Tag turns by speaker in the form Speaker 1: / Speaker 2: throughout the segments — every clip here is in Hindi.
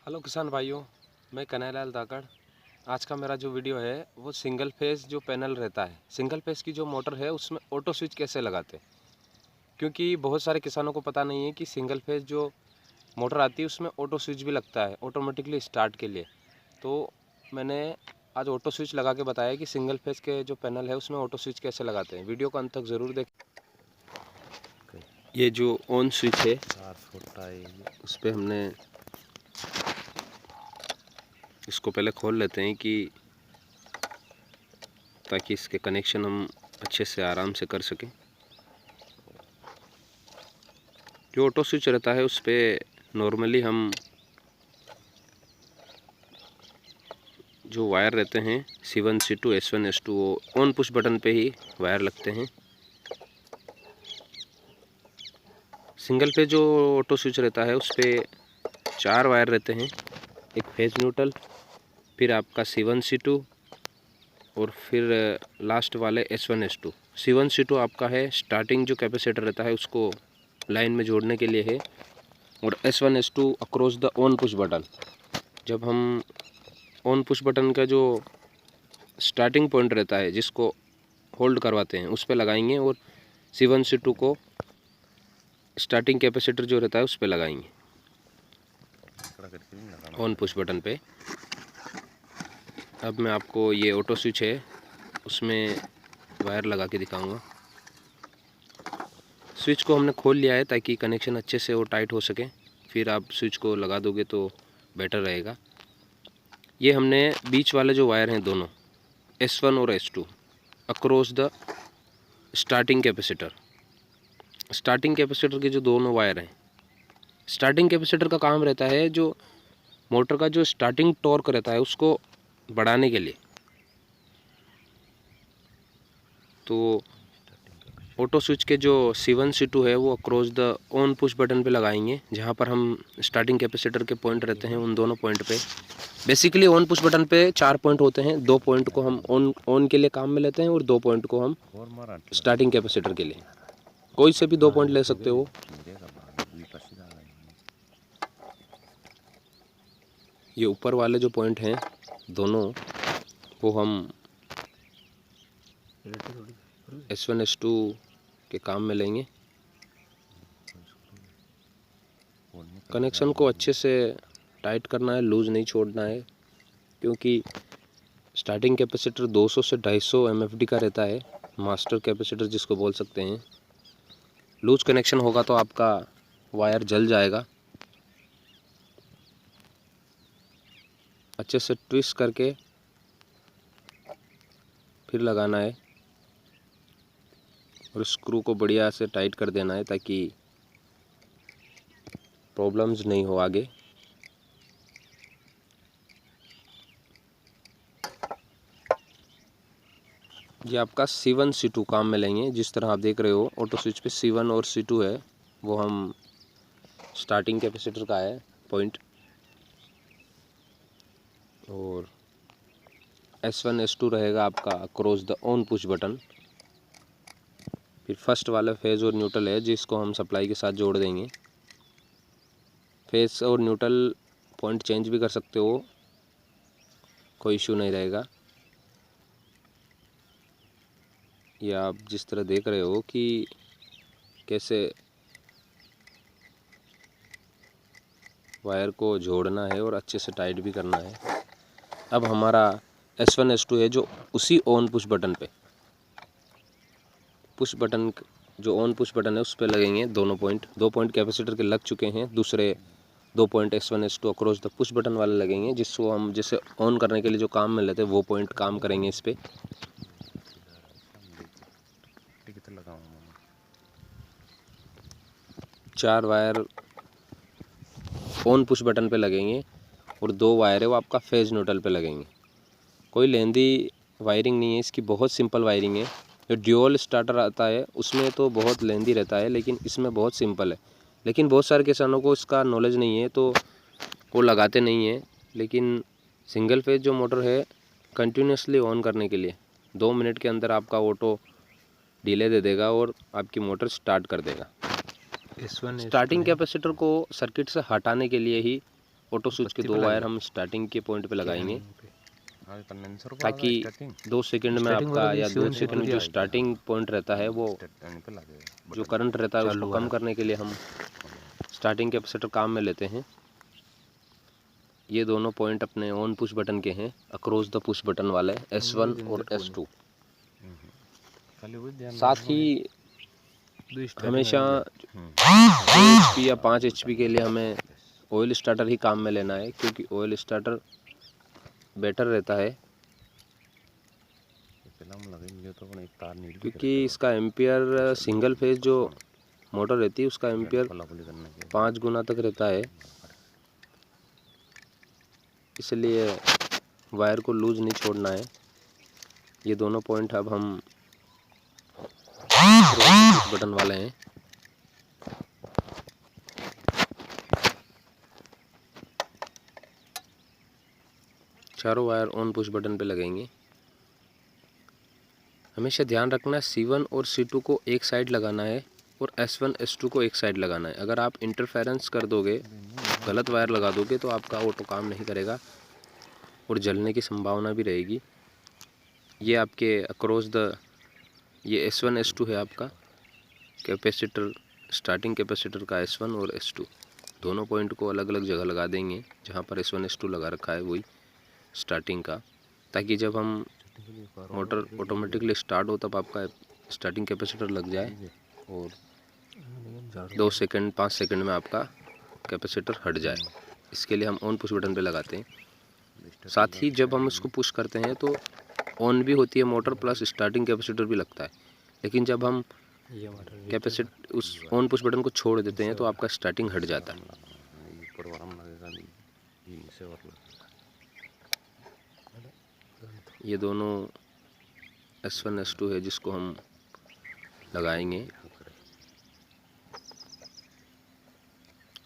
Speaker 1: हेलो किसान भाइयों, मैं कन्हैयालाल धाकड़। आज का मेरा जो वीडियो है वो सिंगल फेज़ जो पैनल रहता है, सिंगल फेज़ की जो मोटर है उसमें ऑटो स्विच कैसे लगाते हैं। क्योंकि बहुत सारे किसानों को पता नहीं है कि सिंगल फेज़ जो मोटर आती है उसमें ऑटो स्विच भी लगता है ऑटोमेटिकली स्टार्ट के लिए। तो मैंने आज ऑटो स्विच लगा के बताया कि सिंगल फेज़ के जो पैनल है उसमें ऑटो स्विच कैसे लगाते हैं। वीडियो को अंत तक ज़रूर देखें। ये जो ऑन स्विच है उस पर हमने इसको पहले खोल लेते हैं कि ताकि इसके कनेक्शन हम अच्छे से आराम से कर सकें। जो ऑटो स्विच रहता है उस पर नॉर्मली हम जो वायर रहते हैं C1 C2 S1 S2 वो ऑन पुश बटन पे ही वायर लगते हैं। सिंगल पे जो ऑटो स्विच रहता है उस पर 4 वायर रहते हैं, एक फेज न्यूट्रल, फिर आपका C1 C2 और फिर लास्ट वाले S1 S2। C1 C2 आपका है स्टार्टिंग जो कैपेसिटर रहता है उसको लाइन में जोड़ने के लिए है, और S1 S2 across the on push button. जब हम ऑन पुश बटन का जो स्टार्टिंग पॉइंट रहता है जिसको होल्ड करवाते हैं उस पे लगाएंगे, और C1 C2 को स्टार्टिंग कैपेसिटर जो रहता है उस पे लगाएंगे ऑन पुश बटन पे। अब मैं आपको ये ऑटो स्विच है उसमें वायर लगा के दिखाऊंगा। स्विच को हमने खोल लिया है ताकि कनेक्शन अच्छे से वो टाइट हो सके, फिर आप स्विच को लगा दोगे तो बेटर रहेगा। ये हमने बीच वाले जो वायर हैं दोनों S1 और S2 across the starting capacitor, starting capacitor के जो दोनों वायर हैं, स्टार्टिंग कैपेसिटर का काम रहता है जो मोटर का जो स्टार्टिंग टॉर्क रहता है उसको बढ़ाने के लिए। तो ऑटो स्विच के जो C1 C2 है वो across the on push button पे लगाएंगे, जहाँ पर हम स्टार्टिंग कैपेसिटर के पॉइंट रहते हैं उन दोनों पॉइंट पे। बेसिकली ऑन पुश बटन पे 4 पॉइंट होते हैं, 2 पॉइंट को हम ऑन के लिए काम में लेते हैं और 2 पॉइंट को हम स्टार्टिंग कैपेसिटर के लिए। कोई से भी 2 पॉइंट ले सकते हो। ये ऊपर वाले जो पॉइंट हैं दोनों वो हम S1 S2 के काम में लेंगे। कनेक्शन को अच्छे से टाइट करना है, लूज़ नहीं छोड़ना है, क्योंकि स्टार्टिंग कैपेसिटर 200 से 250 MFD का रहता है, मास्टर कैपेसिटर जिसको बोल सकते हैं। लूज कनेक्शन होगा तो आपका वायर जल जाएगा। अच्छे से ट्विस्ट करके फिर लगाना है और स्क्रू को बढ़िया से टाइट कर देना है ताकि प्रॉब्लम्स नहीं हो आगे। ये आपका C1 C2 काम में लेंगे। जिस तरह आप देख रहे हो ऑटो स्विच पे C1 और C2 है, वो हम स्टार्टिंग कैपेसिटर का है पॉइंट, और S1 S2 रहेगा आपका across the on push button. फिर फर्स्ट वाला फेज़ और न्यूट्रल है जिसको हम सप्लाई के साथ जोड़ देंगे। फेज़ और न्यूट्रल पॉइंट चेंज भी कर सकते हो, कोई इशू नहीं रहेगा। ये आप जिस तरह देख रहे हो कि कैसे वायर को जोड़ना है और अच्छे से टाइट भी करना है। अब हमारा S1 S2 है जो उसी ऑन पुश बटन पे, पुश बटन जो ऑन पुश बटन है उस पे लगेंगे दोनों पॉइंट। 2 पॉइंट कैपेसिटर के लग चुके हैं, दूसरे 2 point S1 S2 across the push button वाले लगेंगे, जिसको हम जैसे ऑन करने के लिए जो काम में लेते हैं वो पॉइंट काम करेंगे इस पे। 4 वायर ऑन पुश बटन पे लगेंगे और 2 वायर है वो आपका फेज न्यूट्रल पे लगेंगे। कोई लेंदी वायरिंग नहीं है इसकी, बहुत सिंपल वायरिंग है। जो ड्यूअल स्टार्टर आता है उसमें तो बहुत लेंदी रहता है, लेकिन इसमें बहुत सिंपल है। लेकिन बहुत सारे किसानों को इसका नॉलेज नहीं है तो वो लगाते नहीं है। लेकिन सिंगल फेज जो मोटर है कंटिन्यूसली ऑन करने के लिए 2 मिनट के अंदर आपका ऑटो डिले दे देगा और आपकी मोटर स्टार्ट कर देगा। स्टार्टिंग कैपेसिटर को सर्किट से हटाने के लिए ही ऑटो स्विच के 2 वायर हम स्टार्टिंग के पॉइंट पे लगाएंगे, ताकि 2 सेकंड में आपका या 2 सेकंड में जो स्टार्टिंग पॉइंट रहता है वो जो करंट रहता है उसको कम करने के लिए हम स्टार्टिंग कैपेसिटर काम में लेते हैं। ये दोनों पॉइंट अपने ऑन पुश बटन के हैं, अक्रॉस द पुश बटन वाले S1 और S2। साथ ही हमेशा 2 HP या 5 HP के लिए हमें ऑयल स्टार्टर ही काम में लेना है, क्योंकि ऑयल स्टार्टर बेटर रहता है, क्योंकि इसका एम्पियर सिंगल फेज जो मोटर रहती है उसका एम्पियर 5 गुना तक रहता है, इसलिए वायर को लूज नहीं छोड़ना है। ये दोनों पॉइंट अब हम बटन वाले हैं। चारों वायर ऑन पुश बटन पे लगेंगे। हमेशा ध्यान रखना है C1 और C2 को एक साइड लगाना है और S1 S2 को एक साइड लगाना है। अगर आप इंटरफेरेंस कर दोगे, गलत वायर लगा दोगे, तो आपका ऑटो काम नहीं करेगा और जलने की संभावना भी रहेगी। ये आपके अक्रॉस द ये S1 S2 है आपका कैपेसिटर, स्टार्टिंग कैपेसिटर का S1 और S2 दोनों पॉइंट को अलग अलग जगह लगा देंगे। जहाँ पर S1 S2 लगा रखा है वही स्टार्टिंग का, ताकि जब हम मोटर ऑटोमेटिकली स्टार्ट हो तब आपका स्टार्टिंग कैपेसिटर लग जाए और 2 सेकंड 5 सेकंड में आपका कैपेसिटर हट जाए। इसके लिए हम ऑन पुश बटन पे लगाते हैं। साथ ही जब हम इसको पुश करते हैं तो ऑन भी होती है मोटर प्लस स्टार्टिंग कैपेसिटर भी लगता है, लेकिन जब हम कैपेसिटर उस ऑन पुश बटन को छोड़ देते हैं तो आपका स्टार्टिंग हट जाता है। ये दोनों S1 S2 है जिसको हम लगाएंगे।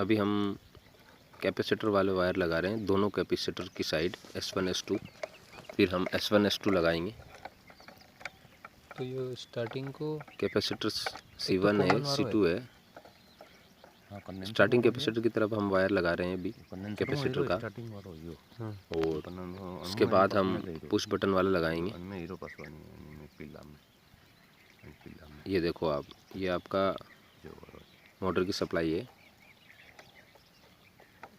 Speaker 1: अभी हम कैपेसिटर वाले वायर लगा रहे हैं दोनों कैपेसिटर की साइड S1 S2, फिर हम S1 S2 लगाएंगे।
Speaker 2: तो ये स्टार्टिंग को
Speaker 1: कैपेसिटर C1 है, C2 है। स्टार्टिंग कैपेसिटर की तरफ हम वायर लगा रहे हैं अभी कैपेसिटर का, और उसके बाद हम पुश बटन वाला लगाएंगे। ये देखो आप, ये आपका मोटर की सप्लाई है।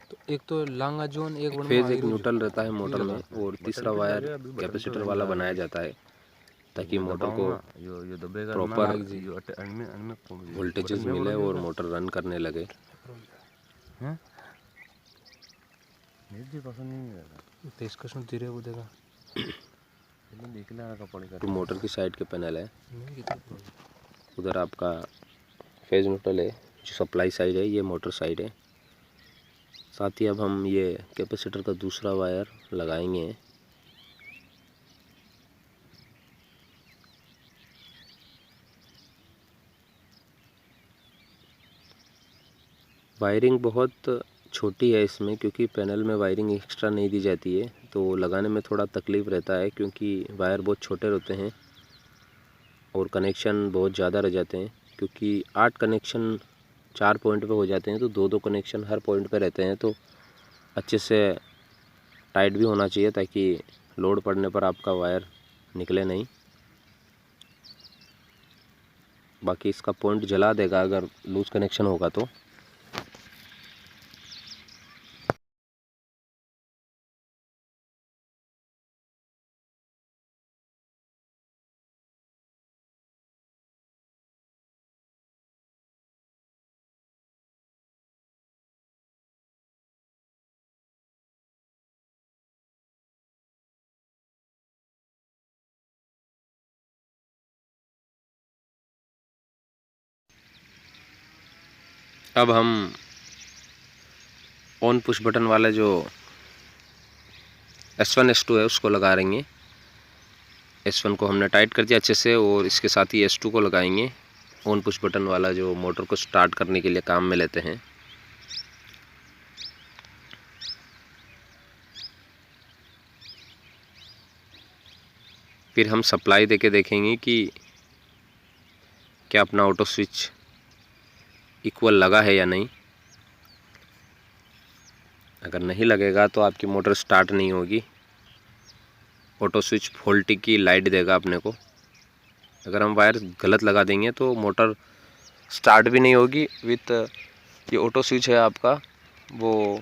Speaker 2: तो एक तो लांगा जोन, एक
Speaker 1: फेज एक न्यूट्रल रहता है मोटर में, और तीसरा वायर कैपेसिटर वाला बनाया जाता है ताकि मोटर को प्रॉपर वोल्टेजेस मिले और मोटर रन करने लगे। तो मोटर की साइड के पैनल है, उधर आपका फेज न्यूट्रल है जो सप्लाई साइड है, ये मोटर साइड है। साथ ही अब हम ये कैपेसिटर का दूसरा वायर लगाएंगे। वायरिंग बहुत छोटी है इसमें, क्योंकि पैनल में वायरिंग एक्स्ट्रा नहीं दी जाती है, तो लगाने में थोड़ा तकलीफ़ रहता है, क्योंकि वायर बहुत छोटे रहते हैं और कनेक्शन बहुत ज़्यादा रह जाते हैं। क्योंकि 8 कनेक्शन 4 पॉइंट पे हो जाते हैं, तो 2-2 कनेक्शन हर पॉइंट पे रहते हैं, तो अच्छे से टाइट भी होना चाहिए ताकि लोड पड़ने पर आपका वायर निकले नहीं। बाकी इसका पॉइंट जला देगा अगर लूज़ कनेक्शन होगा तो। अब हम ऑन पुश बटन वाला जो S1 S2 है उसको लगा देंगे। S1 को हमने टाइट कर दिया अच्छे से, और इसके साथ ही S2 को लगाएंगे। ऑन पुश बटन वाला जो मोटर को स्टार्ट करने के लिए काम में लेते हैं। फिर हम सप्लाई देके देखेंगे कि क्या अपना ऑटो स्विच इक्वल लगा है या नहीं। अगर नहीं लगेगा तो आपकी मोटर स्टार्ट नहीं होगी, ऑटो स्विच फॉल्टी की लाइट देगा अपने को। अगर हम वायर गलत लगा देंगे तो मोटर स्टार्ट भी नहीं होगी, विथ ये ऑटो स्विच है आपका वो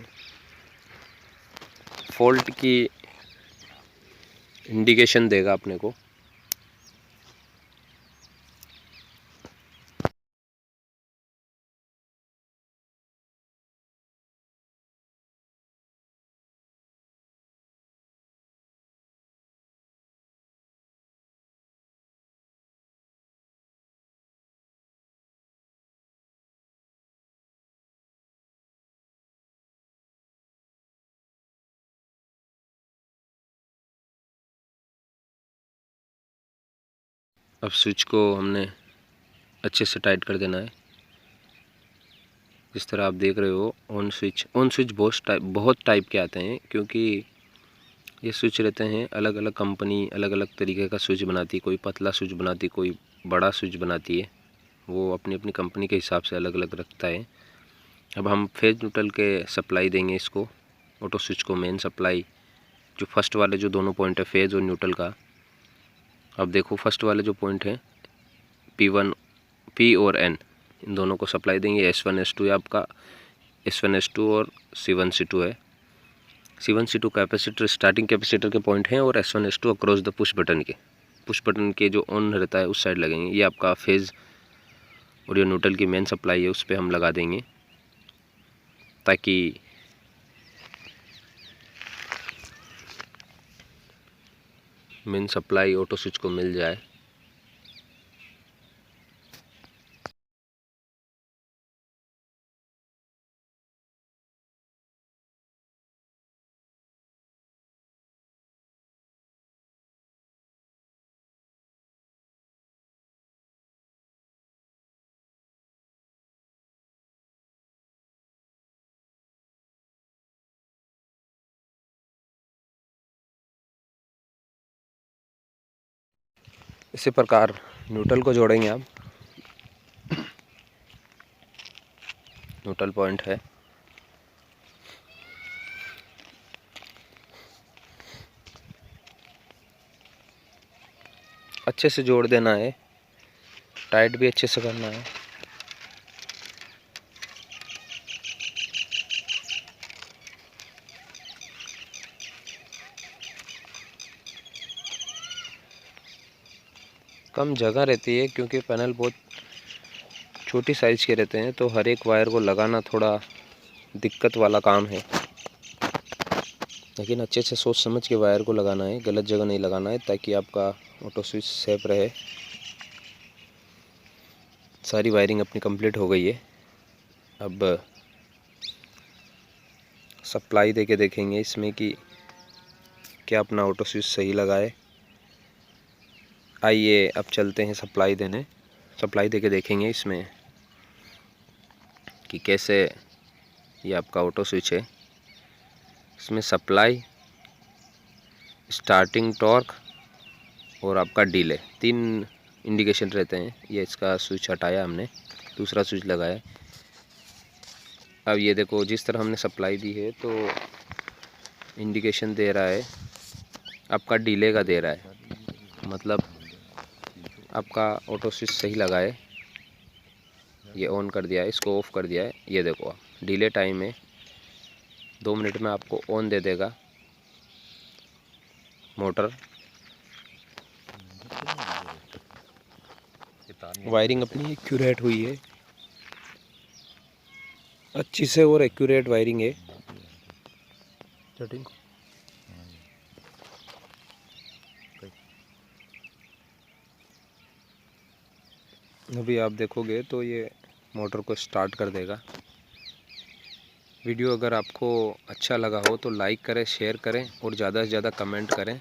Speaker 1: फॉल्ट की इंडिकेशन देगा अपने को। अब स्विच को हमने अच्छे से टाइट कर देना है। इस तरह आप देख रहे हो ऑन स्विच बहुत टाइप के आते हैं, क्योंकि ये स्विच रहते हैं अलग अलग कंपनी अलग अलग तरीके का स्विच बनाती है। कोई पतला स्विच बनाती, कोई बड़ा स्विच बनाती है, वो अपनी अपनी कंपनी के हिसाब से अलग अलग रखता है। अब हम फेज न्यूट्रल के सप्लाई देंगे इसको, ऑटो स्विच को मेन सप्लाई, जो फर्स्ट वाले जो दोनों पॉइंट है फेज और न्यूट्रल का। अब देखो फर्स्ट वाले जो पॉइंट है P1 P और N, इन दोनों को सप्लाई देंगे। S1 S2 है आपका, S1 S2 और C1 C2 है। C1 C2 capacitor starting capacitor के पॉइंट हैं, और S1 S2 across the push button के जो ऑन रहता है उस साइड लगेंगे। ये आपका फेज और ये न्यूट्रल की मेन सप्लाई है, उस पर हम लगा देंगे ताकि मेन सप्लाई ऑटो स्विच को मिल जाए। इसी प्रकार न्यूट्रल को जोड़ेंगे। आप न्यूट्रल पॉइंट है, अच्छे से जोड़ देना है, टाइट भी अच्छे से करना है। कम जगह रहती है क्योंकि पैनल बहुत छोटी साइज़ के रहते हैं, तो हर एक वायर को लगाना थोड़ा दिक्कत वाला काम है। लेकिन अच्छे से सोच समझ के वायर को लगाना है, गलत जगह नहीं लगाना है, ताकि आपका ऑटो स्विच सेफ रहे। सारी वायरिंग अपनी कंप्लीट हो गई है। अब सप्लाई देके देखेंगे इसमें कि क्या अपना ऑटो स्विच सही लगा है। आइए अब चलते हैं सप्लाई देने, सप्लाई देके देखेंगे इसमें कि कैसे ये आपका ऑटो स्विच है। इसमें सप्लाई, स्टार्टिंग टॉर्क और आपका डिले, 3 इंडिकेशन रहते हैं। ये इसका स्विच हटाया हमने, दूसरा स्विच लगाया। अब ये देखो जिस तरह हमने सप्लाई दी है तो इंडिकेशन दे रहा है आपका डिले का दे रहा है, मतलब आपका ऑटो स्विच सही लगा है। ये ऑन कर दिया है, इसको ऑफ़ कर दिया है। ये देखो आप डिले टाइम है, 2 मिनट में आपको ऑन दे देगा मोटर। वायरिंग अपनी एक्यूरेट हुई है, अच्छी से और एक्यूरेट वायरिंग है।
Speaker 2: सेटिंग
Speaker 1: अभी आप देखोगे तो ये मोटर को स्टार्ट कर देगा। वीडियो अगर आपको अच्छा लगा हो तो लाइक करें, शेयर करें और ज़्यादा से ज़्यादा कमेंट करें।